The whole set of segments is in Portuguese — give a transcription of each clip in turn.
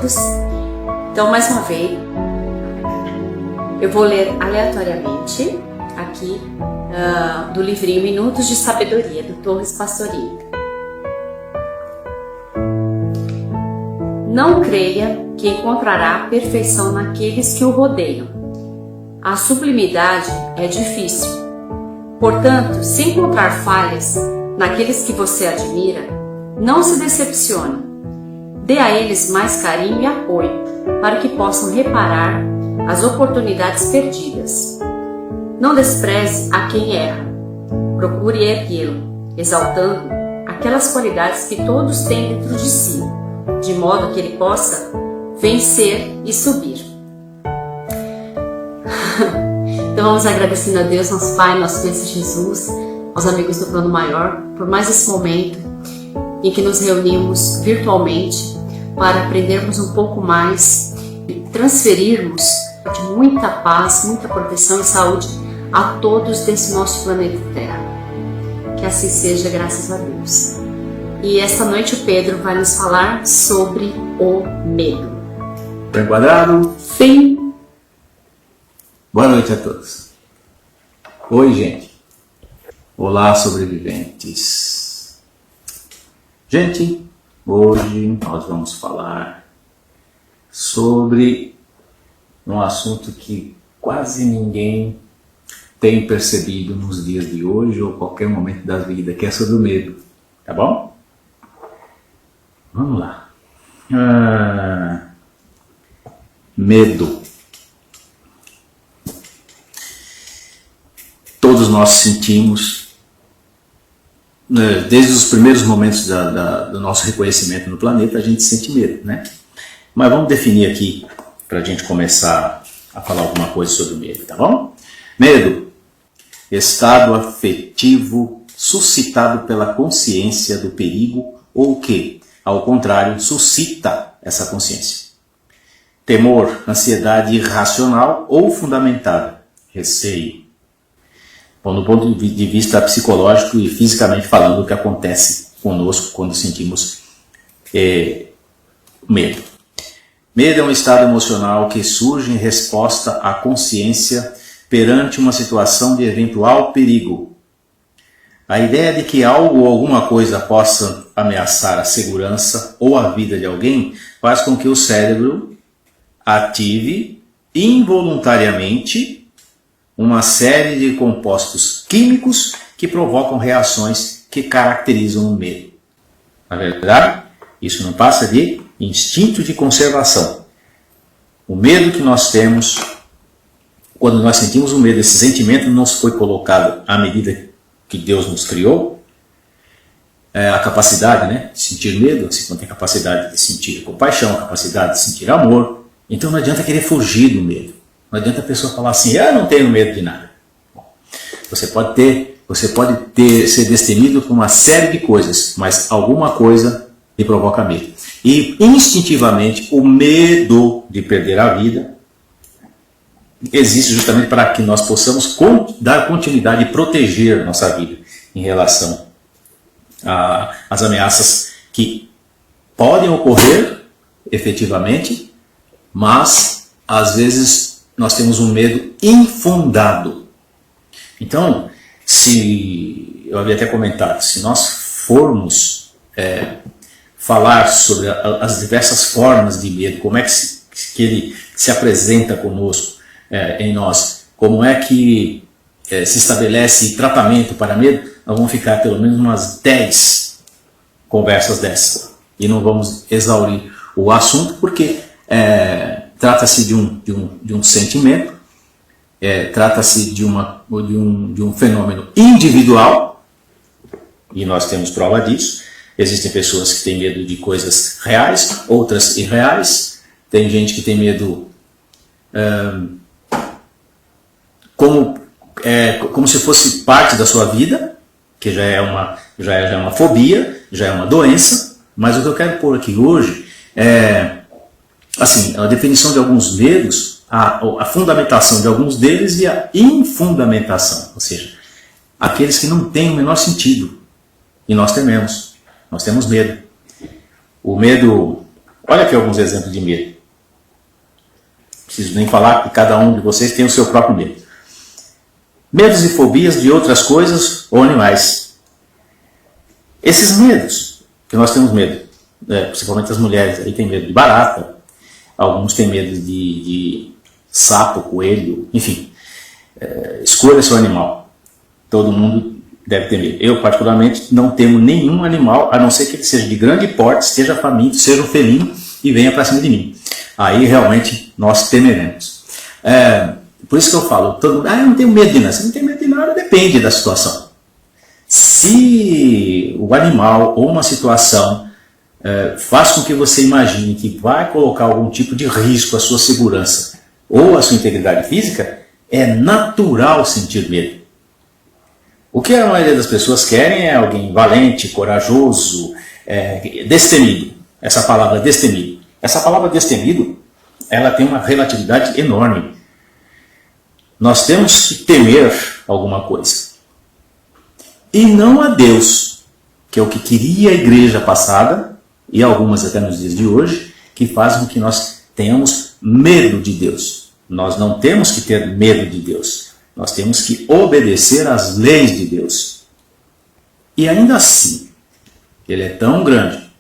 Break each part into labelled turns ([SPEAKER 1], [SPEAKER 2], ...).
[SPEAKER 1] todos. Então, mais uma vez, eu vou ler aleatoriamente aqui do livrinho Minutos de Sabedoria, do Torres Pastorini. Não creia que encontrará perfeição naqueles que o rodeiam. A sublimidade é difícil. Portanto, se encontrar falhas naqueles que você admira, não se decepcione. Dê a eles mais carinho e apoio, para que possam reparar as oportunidades perdidas. Não despreze a quem erra. Procure erguê-lo, exaltando aquelas qualidades que todos têm dentro de si, de modo que ele possa vencer e subir. Então vamos agradecendo a Deus, nosso Pai, nosso Mestre Jesus, aos amigos do Plano Maior, por mais esse momento em que nos reunimos virtualmente para aprendermos um pouco mais e transferirmos de muita paz, muita proteção e saúde a todos desse nosso planeta Terra. Que assim seja, graças a Deus. E esta noite o Pedro vai nos falar sobre o medo.
[SPEAKER 2] Tá enquadrado?
[SPEAKER 1] Sim.
[SPEAKER 2] Boa noite a todos. Oi, gente. Olá, sobreviventes. Gente, hoje nós vamos falar sobre um assunto que quase ninguém tem percebido nos dias de hoje ou qualquer momento da vida, que é sobre o medo. Tá bom? Vamos lá. Medo. Todos nós sentimos, desde os primeiros momentos do nosso reconhecimento no planeta, a gente sente medo, né? Mas vamos definir aqui, para a gente começar a falar alguma coisa sobre o medo, tá bom? Medo, estado afetivo suscitado pela consciência do perigo ou que, ao contrário, suscita essa consciência. Temor, ansiedade irracional ou fundamentada, receio. Bom, do ponto de vista psicológico e fisicamente falando, o que acontece conosco quando sentimos medo. Medo é um estado emocional que surge em resposta à consciência perante uma situação de eventual perigo. A ideia de que algo ou alguma coisa possa ameaçar a segurança ou a vida de alguém faz com que o cérebro ative involuntariamente uma série de compostos químicos que provocam reações que caracterizam o medo. Na verdade, isso não passa de instinto de conservação. O medo que nós temos, quando nós sentimos o medo, esse sentimento não foi colocado à medida que Deus nos criou, a capacidade, né, de sentir medo, assim, quando tem a capacidade de sentir compaixão, a capacidade de sentir amor. Então não adianta querer fugir do medo. Não adianta a pessoa falar assim, eu não tenho medo de nada. Bom, você pode ser destemido por uma série de coisas, mas alguma coisa lhe provoca medo. E instintivamente o medo de perder a vida existe justamente para que nós possamos dar continuidade e proteger a nossa vida em relação às ameaças que podem ocorrer efetivamente, mas às vezes nós temos um medo infundado. Então, eu havia até comentado, se nós formos falar sobre as diversas formas de medo, como é que ele se apresenta conosco, em nós, como é que se estabelece tratamento para medo, nós vamos ficar pelo menos umas 10 conversas dessas. E não vamos exaurir o assunto, porque trata-se de um sentimento, trata-se de um fenômeno individual, e nós temos prova disso. Existem pessoas que têm medo de coisas reais, outras irreais. Tem gente que tem medo como se fosse parte da sua vida, que já é uma fobia, já é uma doença. Mas o que eu quero pôr aqui hoje é assim, a definição de alguns medos, a fundamentação de alguns deles e a infundamentação, ou seja, aqueles que não têm o menor sentido. E nós tememos, nós temos medo. O Olha aqui alguns exemplos de medo. Não preciso nem falar que cada um de vocês tem o seu próprio medo. Medos e fobias de outras coisas ou animais. Esses medos, que nós temos medo, principalmente as mulheres, aí tem medo de barata, alguns têm medo de sapo, coelho, enfim. Escolha seu animal. Todo mundo deve ter medo. Eu, particularmente, não temo nenhum animal, a não ser que ele seja de grande porte, esteja faminto, seja um felino e venha para cima de mim. Aí, realmente, nós temeremos. Por isso que eu falo, todo mundo, eu não tenho medo de nada. Se não tem medo de nada, depende da situação. Se o animal ou uma situação faz com que você imagine que vai colocar algum tipo de risco à sua segurança ou à sua integridade física, é natural sentir medo. O que a maioria das pessoas querem é alguém valente, corajoso, destemido. Essa palavra destemido. Essa palavra destemido, ela tem uma relatividade enorme. Nós temos que temer alguma coisa. E não a Deus, que é o que queria a igreja passada, e algumas até nos dias de hoje, que fazem com que nós tenhamos medo de Deus. Nós não temos que ter medo de Deus. Nós temos que obedecer às leis de Deus. E ainda assim, Ele é tão grande,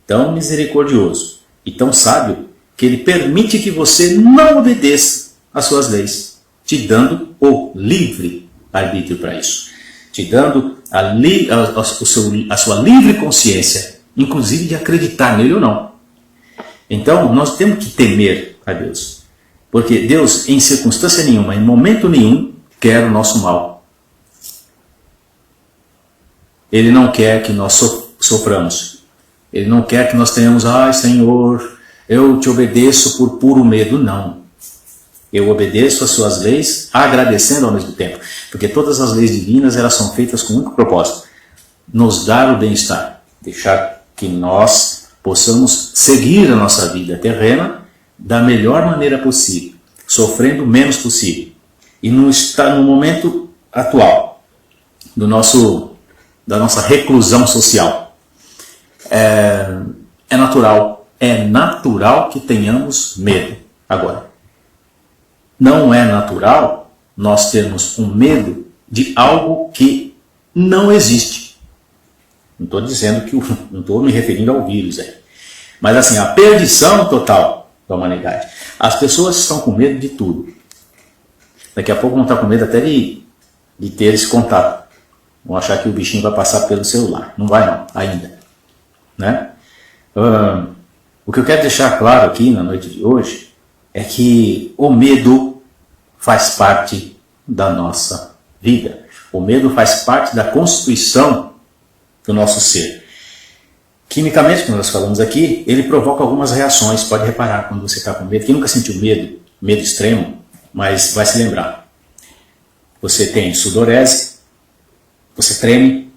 [SPEAKER 2] tão misericordioso e tão sábio, que Ele permite que você não obedeça às suas leis, te dando o livre arbítrio para isso. Te dando a sua livre consciência, inclusive de acreditar nele ou não. Então, nós temos que temer a Deus. Porque Deus, em circunstância nenhuma, em momento nenhum, quer o nosso mal. Ele não quer que nós soframos. Ele não quer que nós tenhamos, Senhor, eu te obedeço por puro medo. Não. Eu obedeço às suas leis, agradecendo ao mesmo tempo. Porque todas as leis divinas, elas são feitas com um único propósito: nos dar o bem-estar. Deixar que nós possamos seguir a nossa vida terrena da melhor maneira possível, sofrendo o menos possível. E no momento atual da nossa reclusão social, é natural que tenhamos medo. Agora, não é natural nós termos um medo de algo que não existe. Não estou dizendo que não estou me referindo ao vírus aí. Mas assim, a perdição total da humanidade. As pessoas estão com medo de tudo. Daqui a pouco vão estar com medo até de ter esse contato. Vão achar que o bichinho vai passar pelo celular. Não vai não, ainda. Né? O que eu quero deixar claro aqui na noite de hoje é que o medo faz parte da nossa vida. O medo faz parte da constituição do nosso ser. Quimicamente, como nós falamos aqui, ele provoca algumas reações. Pode reparar quando você está com medo. Quem nunca sentiu medo extremo, mas vai se lembrar. Você tem sudorese, você treme,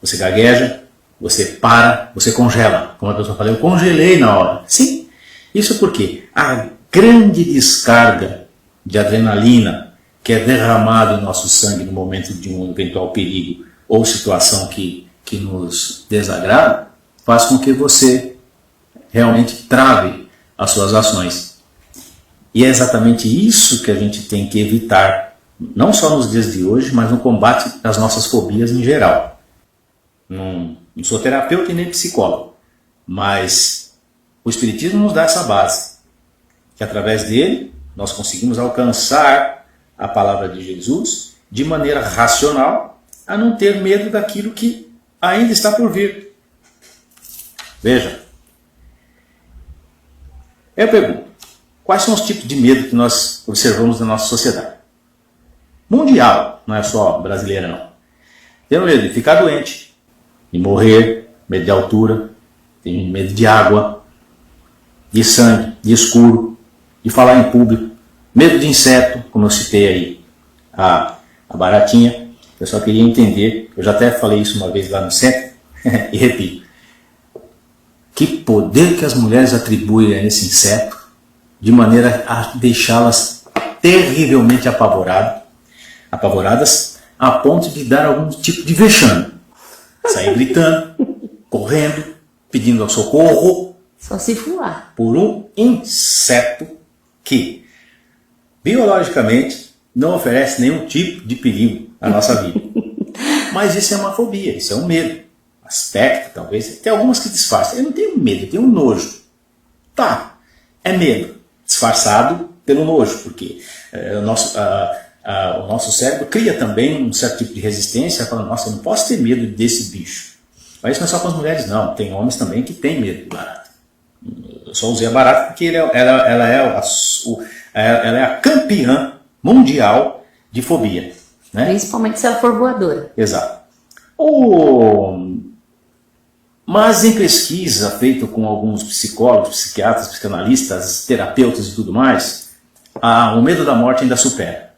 [SPEAKER 2] você gagueja, você para, você congela. Como a pessoa fala, eu congelei na hora. Sim, isso porque a grande descarga de adrenalina que é derramada em nosso sangue no momento de um eventual perigo ou situação que nos desagrada, faz com que você realmente trave as suas ações. E é exatamente isso que a gente tem que evitar, não só nos dias de hoje, mas no combate às nossas fobias em geral. Não sou terapeuta e nem psicólogo, mas o Espiritismo nos dá essa base, que através dele nós conseguimos alcançar a palavra de Jesus de maneira racional, a não ter medo daquilo que ainda está por vir. Veja, eu pergunto, quais são os tipos de medo que nós observamos na nossa sociedade? Mundial, não é só brasileira não. Tem medo de ficar doente, de morrer, medo de altura, tem medo de água, de sangue, de escuro, de falar em público, medo de inseto, como eu citei aí, a baratinha. Eu só queria entender, eu já até falei isso uma vez lá no centro, e repito, que poder que as mulheres atribuem a esse inseto, de maneira a deixá-las terrivelmente apavoradas, a ponto de dar algum tipo de vexame. Sair gritando, correndo, pedindo socorro,
[SPEAKER 1] Só se voar.
[SPEAKER 2] Por um inseto que, biologicamente, não oferece nenhum tipo de perigo à nossa vida. Mas isso é uma fobia, isso é um medo. Aspecto, talvez. Tem algumas que disfarçam. Eu não tenho medo, eu tenho nojo. Tá, é medo. Disfarçado pelo nojo, porque o nosso cérebro cria também um certo tipo de resistência, falando, nossa, eu não posso ter medo desse bicho. Mas isso não é só com as mulheres, não. Tem homens também que têm medo de barata. Eu só usei a barata porque ela é a campeã mundial de fobia. Né?
[SPEAKER 1] Principalmente se ela for voadora.
[SPEAKER 2] Exato. Mas em pesquisa feita com alguns psicólogos, psiquiatras, psicanalistas, terapeutas e tudo mais, o medo da morte ainda supera.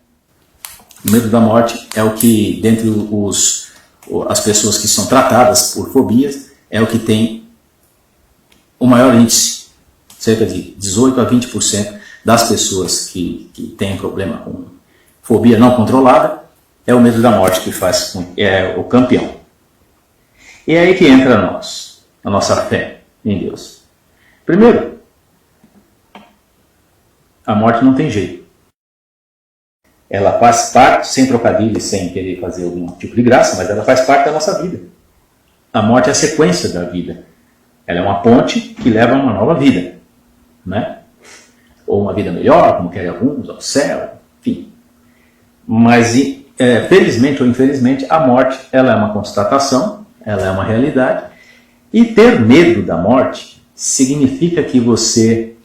[SPEAKER 2] O medo da morte é o que, dentre as pessoas que são tratadas por fobias, é o que tem o maior índice. Cerca de 18 a 20% das pessoas que têm problema com fobia não controlada, é o medo da morte que é o campeão. E é aí que entra a nossa fé em Deus. Primeiro, a morte não tem jeito. Ela faz parte, sem trocadilho e sem querer fazer algum tipo de graça, mas ela faz parte da nossa vida. A morte é a sequência da vida. Ela é uma ponte que leva a uma nova vida. Né? Ou uma vida melhor, como querem alguns, ao céu, enfim. Mas, felizmente ou infelizmente, a morte ela é uma constatação, ela é uma realidade. E ter medo da morte significa que você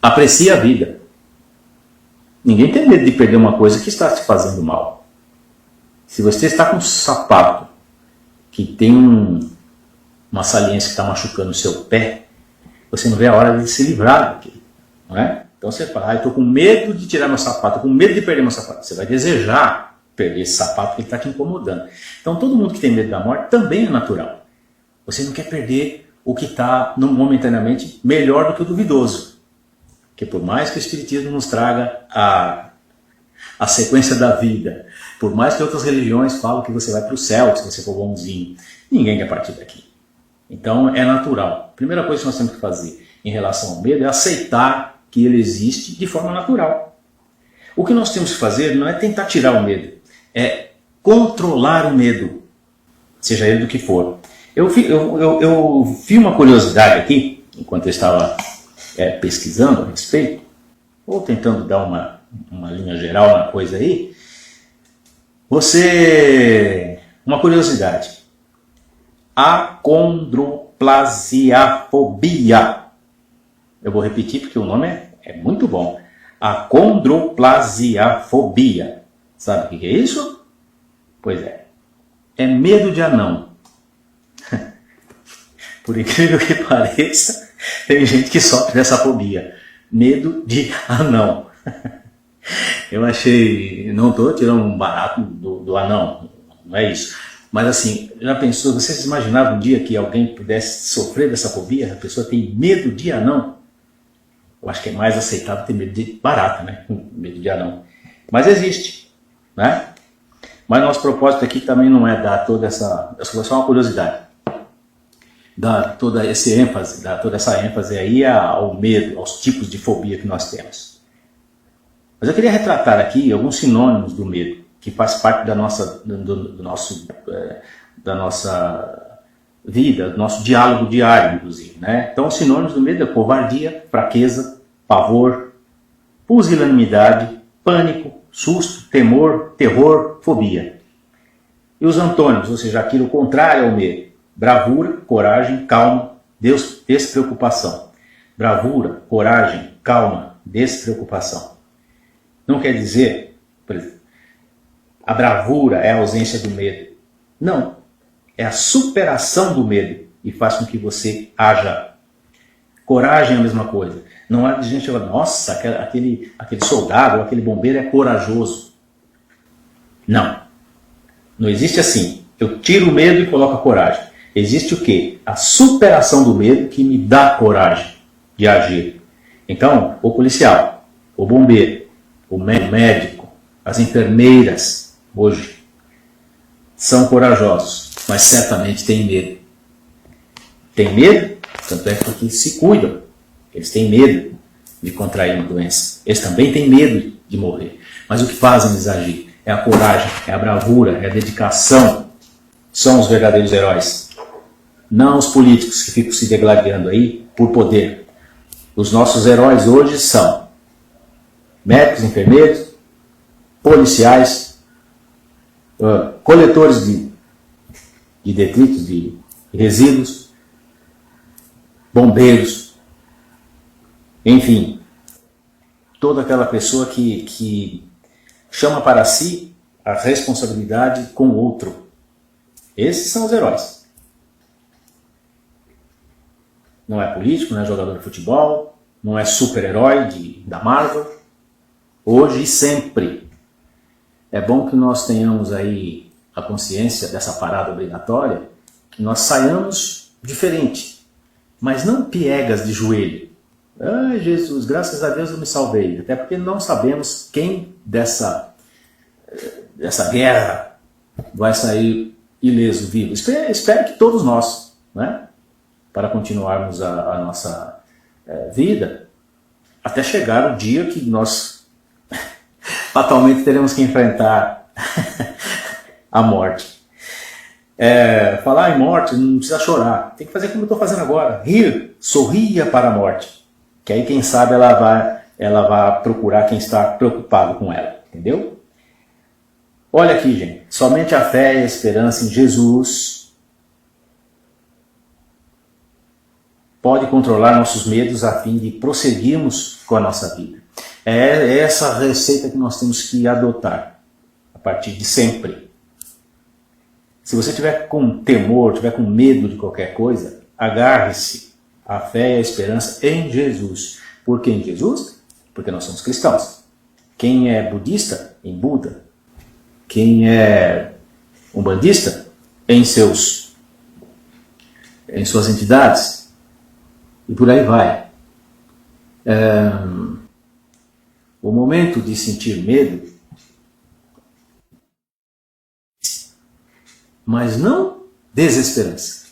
[SPEAKER 2] aprecia a vida. Ninguém tem medo de perder uma coisa que está te fazendo mal. Se você está com um sapato que tem uma saliência que está machucando o seu pé, você não vê a hora de se livrar daquilo. Não é? Então você fala, estou com medo de tirar meu sapato, estou com medo de perder meu sapato. Você vai desejar perder esse sapato porque ele está te incomodando. Então todo mundo que tem medo da morte também é natural. Você não quer perder o que está momentaneamente melhor do que o duvidoso. Porque por mais que o Espiritismo nos traga a sequência da vida, por mais que outras religiões falam que você vai para o céu se você for bonzinho, ninguém quer partir daqui. Então é natural. A primeira coisa que nós temos que fazer em relação ao medo é aceitar que ele existe de forma natural. O que nós temos que fazer não é tentar tirar o medo, é controlar o medo, seja ele do que for. Eu vi uma curiosidade aqui, enquanto eu estava pesquisando a respeito, ou tentando dar uma linha geral na coisa aí. Uma curiosidade. Acondroplasiafobia. Eu vou repetir porque o nome é muito bom. Acondroplasiafobia. Sabe o que é isso? Pois é. É medo de anão. Por incrível que pareça, tem gente que sofre dessa fobia. Medo de anão. Eu achei... Não estou tirando um barato do anão. Não é isso. Mas assim, já pensou, vocês imaginavam um dia que alguém pudesse sofrer dessa fobia? A pessoa tem medo de anão? Eu acho que é mais aceitável ter medo de barata, né? Medo de anão. Mas existe, né? Mas nosso propósito aqui também não é dar toda essa... É só uma curiosidade. Dar toda essa ênfase aí ao medo, aos tipos de fobia que nós temos. Mas eu queria retratar aqui alguns sinônimos do medo, que faz parte da nossa vida, do nosso diálogo diário, inclusive. Né? Então, os sinônimos do medo é covardia, fraqueza, pavor, pusilanimidade, pânico, susto, temor, terror, fobia. E os antônimos, ou seja, aquilo contrário ao medo. Bravura, coragem, calma, despreocupação. Bravura, coragem, calma, despreocupação. Não quer dizer, por exemplo, a bravura é a ausência do medo. Não. É a superação do medo e faz com que você haja. Coragem é a mesma coisa. Não há de gente falar, nossa, aquele soldado ou aquele bombeiro é corajoso. Não. Não existe assim. Eu tiro o medo e coloco a coragem. Existe o quê? A superação do medo que me dá coragem de agir. Então, o policial, o bombeiro, o médico, as enfermeiras, hoje, são corajosos, mas certamente têm medo. Tem medo? Tanto é porque se cuidam. Eles têm medo de contrair uma doença. Eles também têm medo de morrer. Mas o que fazem eles agir? É a coragem, é a bravura, é a dedicação. São os verdadeiros heróis. Não os políticos que ficam se degladiando aí por poder. Os nossos heróis hoje são médicos, enfermeiros, policiais, coletores de detritos, de resíduos, bombeiros, enfim, toda aquela pessoa que chama para si a responsabilidade com o outro. Esses são os heróis. Não é político, não é jogador de futebol, não é super-herói da Marvel. Hoje e sempre. É bom que nós tenhamos aí a consciência dessa parada obrigatória, que nós saiamos diferente, mas não piegas de joelho. Ai, Jesus, graças a Deus eu me salvei. Até porque não sabemos quem dessa guerra vai sair ileso, vivo. Espero que todos nós, né? Para continuarmos a nossa vida, até chegar o dia que nós fatalmente teremos que enfrentar a morte. Falar em morte, não precisa chorar. Tem que fazer como eu estou fazendo agora. Rir, sorria para a morte. Que aí, quem sabe, ela vai procurar quem está preocupado com ela. Entendeu? Olha aqui, gente. Somente a fé e a esperança em Jesus pode controlar nossos medos a fim de prosseguirmos com a nossa vida. É essa receita que nós temos que adotar a partir de sempre. Se você tiver com temor, tiver com medo de qualquer coisa, agarre-se à fé e à esperança em Jesus. Por que em Jesus? Porque nós somos cristãos. Quem é budista, em Buda. Quem é umbandista, em suas entidades. E por aí vai. O momento de sentir medo, mas não desesperança,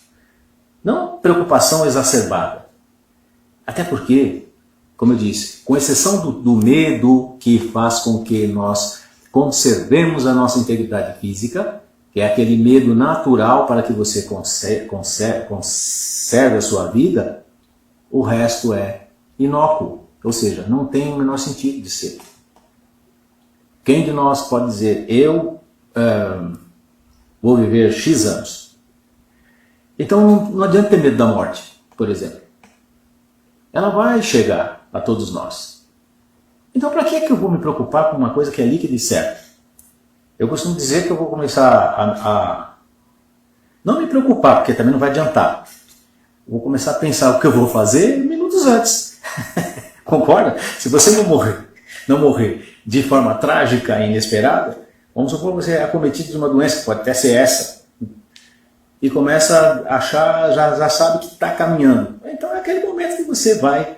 [SPEAKER 2] não preocupação exacerbada. Até porque, como eu disse, com exceção do medo que faz com que nós conservemos a nossa integridade física, que é aquele medo natural para que você conserve a sua vida, o resto é inócuo, ou seja, não tem o menor sentido de ser. Quem de nós pode dizer, eu vou viver X anos? Então não adianta ter medo da morte, por exemplo. Ela vai chegar a todos nós. Então para que eu vou me preocupar com uma coisa que é líquida e certa? Eu costumo dizer que eu vou começar a não me preocupar, porque também não vai adiantar. Vou começar a pensar o que eu vou fazer minutos antes. Concorda? Se você não morrer de forma trágica e inesperada, vamos supor que você é acometido de uma doença, que pode até ser essa, e começa a achar, já sabe que está caminhando. Então é aquele momento que você vai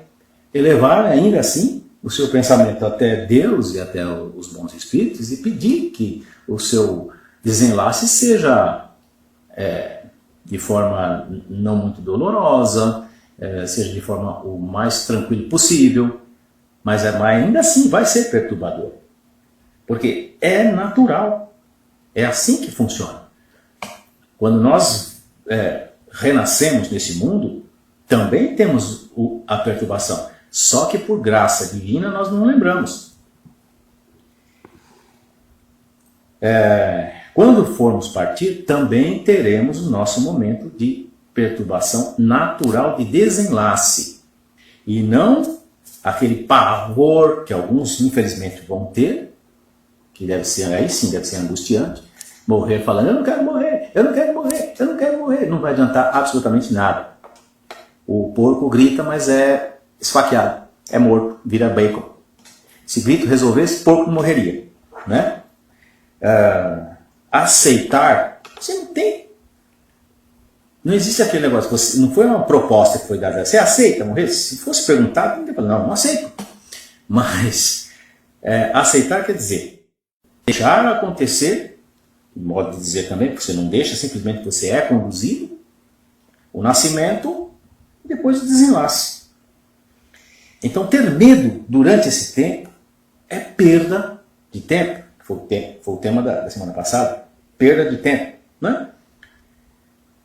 [SPEAKER 2] elevar ainda assim o seu pensamento até Deus e até os bons espíritos e pedir que o seu desenlace seja de forma não muito dolorosa, seja de forma o mais tranquilo possível, mas ainda assim vai ser perturbador. Porque é natural, é assim que funciona. Quando nós renascemos nesse mundo, também temos a perturbação, só que por graça divina nós não lembramos. Quando formos partir, também teremos o nosso momento de perturbação natural de desenlace. E não aquele pavor que alguns, infelizmente, vão ter, que deve ser, aí sim, deve ser angustiante, morrer falando, eu não quero morrer, eu não quero morrer, eu não quero morrer. Não vai adiantar absolutamente nada. O porco grita, mas é esfaqueado, é morto, vira bacon. Se grito resolvesse, porco morreria, né? Aceitar, você não tem. Não existe aquele negócio, não foi uma proposta que foi dada. Você aceita morrer? Se fosse perguntado, não aceito. Mas aceitar quer dizer deixar acontecer, modo de dizer também, porque você não deixa, simplesmente você é conduzido. O nascimento e depois o desenlace. Então, ter medo durante esse tempo é perda de tempo. Foi o tema da semana passada. Perda de tempo. Né?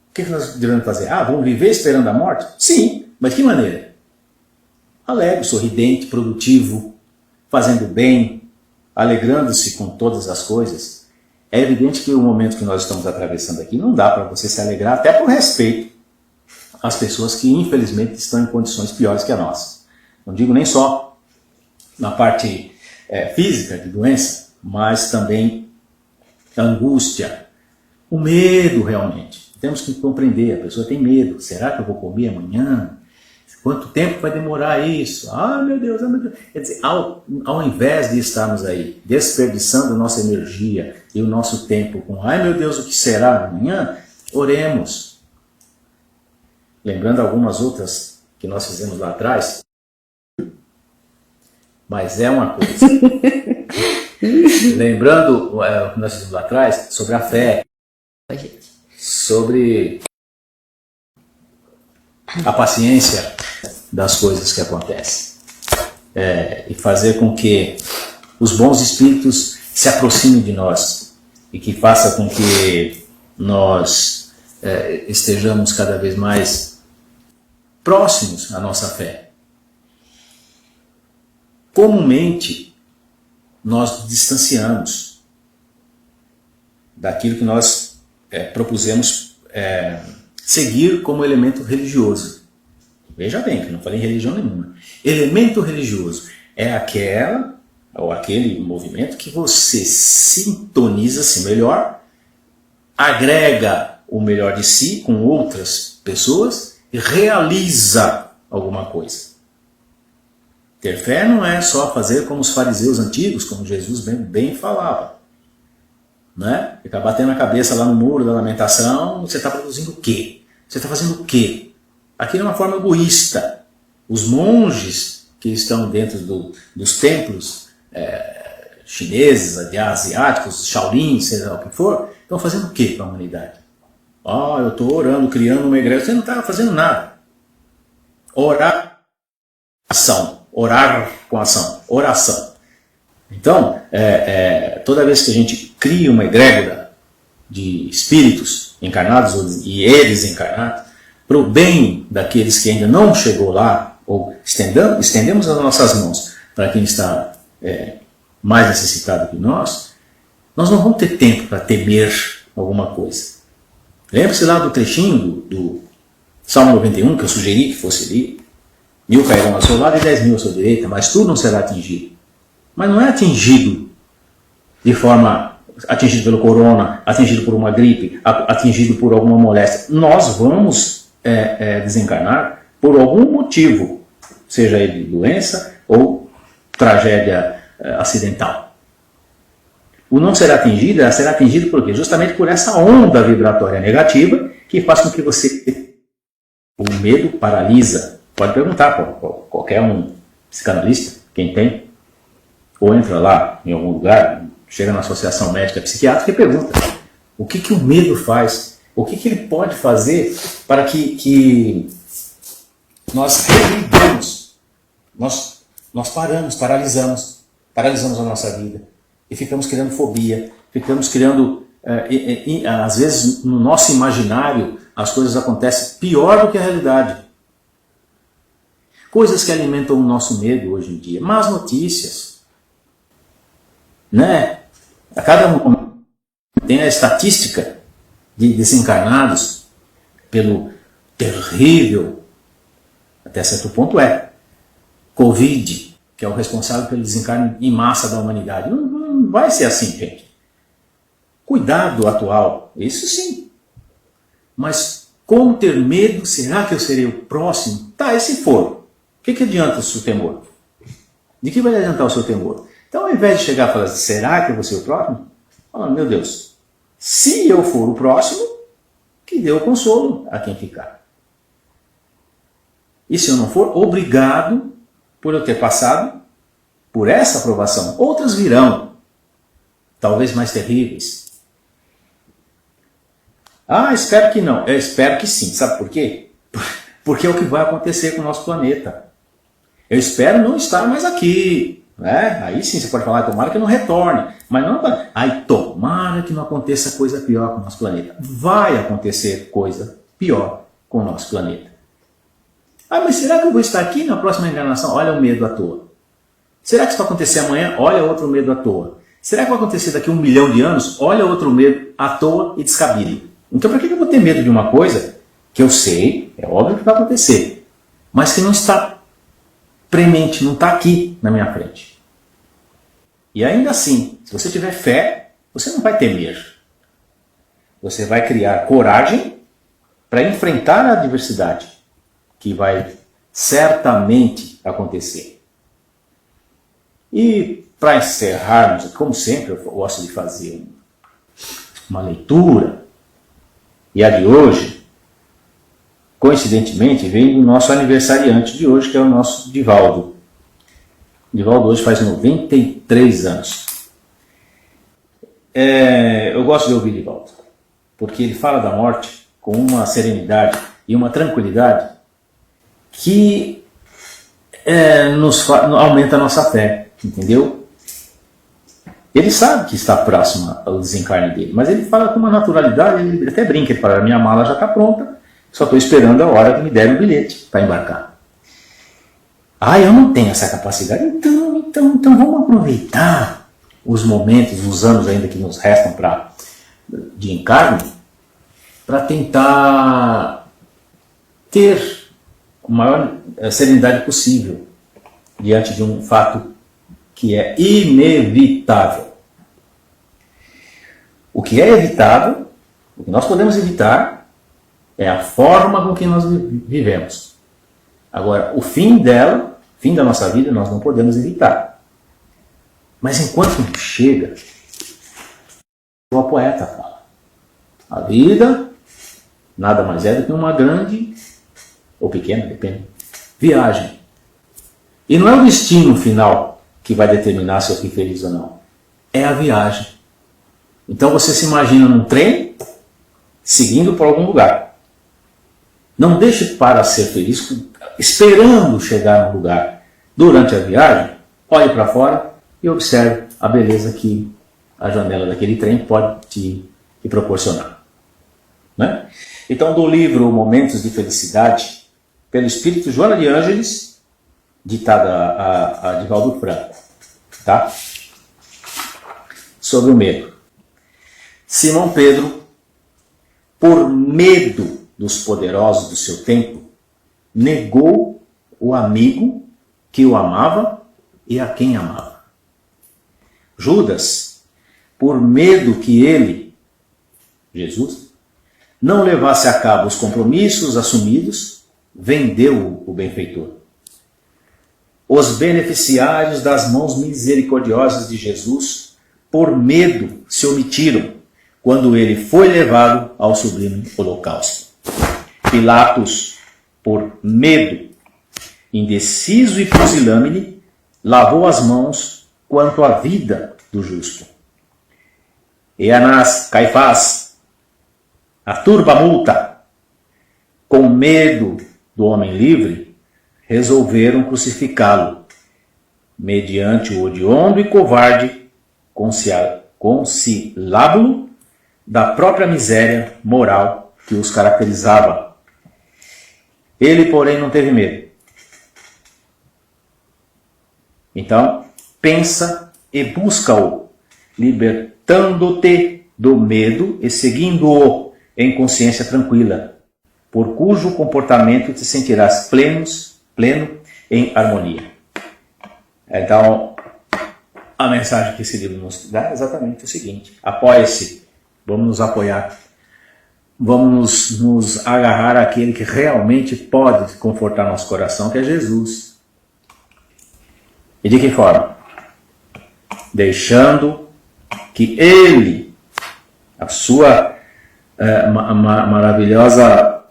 [SPEAKER 2] O que nós devemos fazer? Vamos viver esperando a morte? Sim, mas de que maneira? Alegre, sorridente, produtivo, fazendo bem, alegrando-se com todas as coisas. É evidente que o momento que nós estamos atravessando aqui não dá para você se alegrar, até por respeito às pessoas que infelizmente estão em condições piores que a nossa. Não digo nem só na parte física de doença, mas também a angústia, o medo realmente. Temos que compreender, a pessoa tem medo. Será que eu vou comer amanhã? Quanto tempo vai demorar isso? Meu Deus, meu Deus. Quer dizer, ao invés de estarmos aí desperdiçando nossa energia e o nosso tempo com meu Deus, o que será amanhã? Oremos. Lembrando algumas outras que nós fizemos lá atrás. Mas é uma coisa. Lembrando o que nós fizemos lá atrás sobre a fé. Sobre a paciência das coisas que acontecem. E fazer com que os bons espíritos se aproximem de nós e que faça com que nós estejamos cada vez mais próximos à nossa fé. Comumente, nós nos distanciamos daquilo que nós propusemos seguir como elemento religioso. Veja bem, que eu não falei em religião nenhuma. Elemento religioso é aquele movimento que você sintoniza-se melhor, agrega o melhor de si com outras pessoas e realiza alguma coisa. Ter fé não é só fazer como os fariseus antigos, como Jesus bem falava. Né? Ficar batendo a cabeça lá no muro da lamentação, você está produzindo o quê? Você está fazendo o quê? Aquilo é uma forma egoísta. Os monges que estão dentro dos templos chineses, asiáticos, Shaolin, seja lá o que for, estão fazendo o quê para a humanidade? Eu estou orando, criando uma igreja. Você não está fazendo nada. Orar com ação. Oração. Então, toda vez que a gente cria uma egrégora de espíritos encarnados e desencarnados, para o bem daqueles que ainda não chegou lá, ou estendemos as nossas mãos para quem está mais necessitado que nós não vamos ter tempo para temer alguma coisa. Lembre-se lá do trechinho do Salmo 91, que eu sugeri que fosse lido. 1000 cairão ao seu lado e 10.000 à sua direita, mas tu não será atingido. Mas não é atingido atingido pelo corona, atingido por uma gripe, atingido por alguma moléstia. Nós vamos desencarnar por algum motivo, seja ele doença ou tragédia acidental. O não será atingido será atingido por quê? Justamente por essa onda vibratória negativa que faz com que você... O medo paralisa. Pode perguntar para qualquer um psicanalista, quem tem, ou entra lá em algum lugar, chega na associação médica psiquiátrica e pergunta o que o medo faz, o que ele pode fazer para que nós regridamos, nós paralisamos a nossa vida e ficamos criando fobia, ficamos criando, às vezes no nosso imaginário as coisas acontecem pior do que a realidade. Coisas que alimentam o nosso medo hoje em dia, más notícias, né? A cada momento tem a estatística de desencarnados pelo terrível, até certo ponto Covid, que é o responsável pelo desencarne em massa da humanidade. Não vai ser assim, gente. Cuidado atual, isso sim. Mas como ter medo? Será que eu serei o próximo? Tá, e se for? O que adianta o seu temor? De que vai adiantar o seu temor? Então, ao invés de chegar e falar, será que eu vou ser o próximo? Fala, meu Deus, se eu for o próximo, que dê o consolo a quem ficar. E se eu não for, obrigado por eu ter passado por essa aprovação. Outras virão, talvez mais terríveis. Espero que não. Eu espero que sim. Sabe por quê? porque é o que vai acontecer com o nosso planeta. Eu espero não estar mais aqui, né? Aí sim você pode falar, tomara que eu não retorne, mas não, aí tomara que não aconteça coisa pior com o nosso planeta. Vai acontecer coisa pior com o nosso planeta. Ah, mas será que eu vou estar aqui na próxima encarnação? Olha o medo à toa. Será que isso vai acontecer amanhã? Olha outro medo à toa. Será que vai acontecer daqui a 1 milhão de anos? Olha outro medo à toa e descabido. Então por que eu vou ter medo de uma coisa que eu sei, é óbvio que vai acontecer, mas que não está premente, não está aqui na minha frente? E ainda assim, se você tiver fé, você não vai temer. Você vai criar coragem para enfrentar a adversidade, que vai certamente acontecer. E para encerrarmos, como sempre eu gosto de fazer uma leitura, e a de hoje, coincidentemente, vem do nosso aniversariante de hoje, que é o nosso Divaldo. Divaldo hoje faz 93 anos. Eu gosto de ouvir Divaldo, porque ele fala da morte com uma serenidade e uma tranquilidade que aumenta a nossa fé, entendeu? Ele sabe que está próximo ao desencarne dele, mas ele fala com uma naturalidade, ele até brinca, ele fala, minha mala já está pronta, só estou esperando a hora que me derem o bilhete para embarcar. Ah, eu não tenho essa capacidade. Então vamos aproveitar os momentos, os anos ainda que nos restam de encarne, para tentar ter a maior serenidade possível diante de um fato que é inevitável. O que é evitável, o que nós podemos evitar, é a forma com que nós vivemos. Agora, o fim dela, fim da nossa vida, nós não podemos evitar. Mas enquanto não chega, o poeta fala, a vida nada mais é do que uma grande, ou pequena, depende, viagem. E não é o destino final que vai determinar se eu fui feliz ou não. É a viagem. Então você se imagina num trem, seguindo para algum lugar. Não deixe para ser feliz esperando chegar no lugar. Durante a viagem, olhe para fora e observe a beleza que a janela daquele trem pode te proporcionar. Né? Então, do livro Momentos de Felicidade, pelo Espírito Joana de Ângeles, ditada a Divaldo Franco, tá? Sobre o medo. Simão Pedro, por medo dos poderosos do seu tempo, negou o amigo que o amava e a quem amava. Judas, por medo que ele, Jesus, não levasse a cabo os compromissos assumidos, vendeu o benfeitor. Os beneficiários das mãos misericordiosas de Jesus, por medo, se omitiram quando ele foi levado ao sublime holocausto. Pilatos, por medo, indeciso e pusilânime, lavou as mãos quanto à vida do justo. E Anás, Caifás, a turba multa, com medo do homem livre, resolveram crucificá-lo, mediante o hediondo e covarde conciliábulo da própria miséria moral que os caracterizava. Ele, porém, não teve medo. Então, pensa e busca-o, libertando-te do medo e seguindo-o em consciência tranquila, por cujo comportamento te sentirás pleno em harmonia. Então, a mensagem que esse livro nos dá é exatamente o seguinte: apoie-se, vamos nos apoiar, vamos nos agarrar àquele que realmente pode confortar nosso coração, que é Jesus. E de que forma? Deixando que Ele, a sua maravilhosa,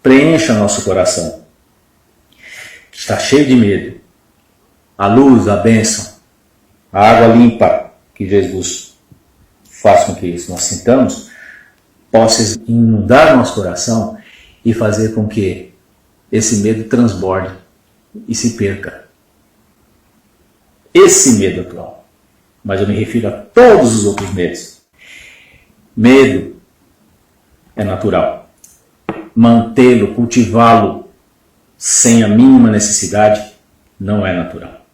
[SPEAKER 2] preencha nosso coração, que está cheio de medo. A luz, a bênção, a água limpa que Jesus faz com que nós sintamos, possa inundar nosso coração e fazer com que esse medo transborde e se perca. Esse medo atual. Mas eu me refiro a todos os outros medos. Medo é natural. Mantê-lo, cultivá-lo sem a mínima necessidade não é natural.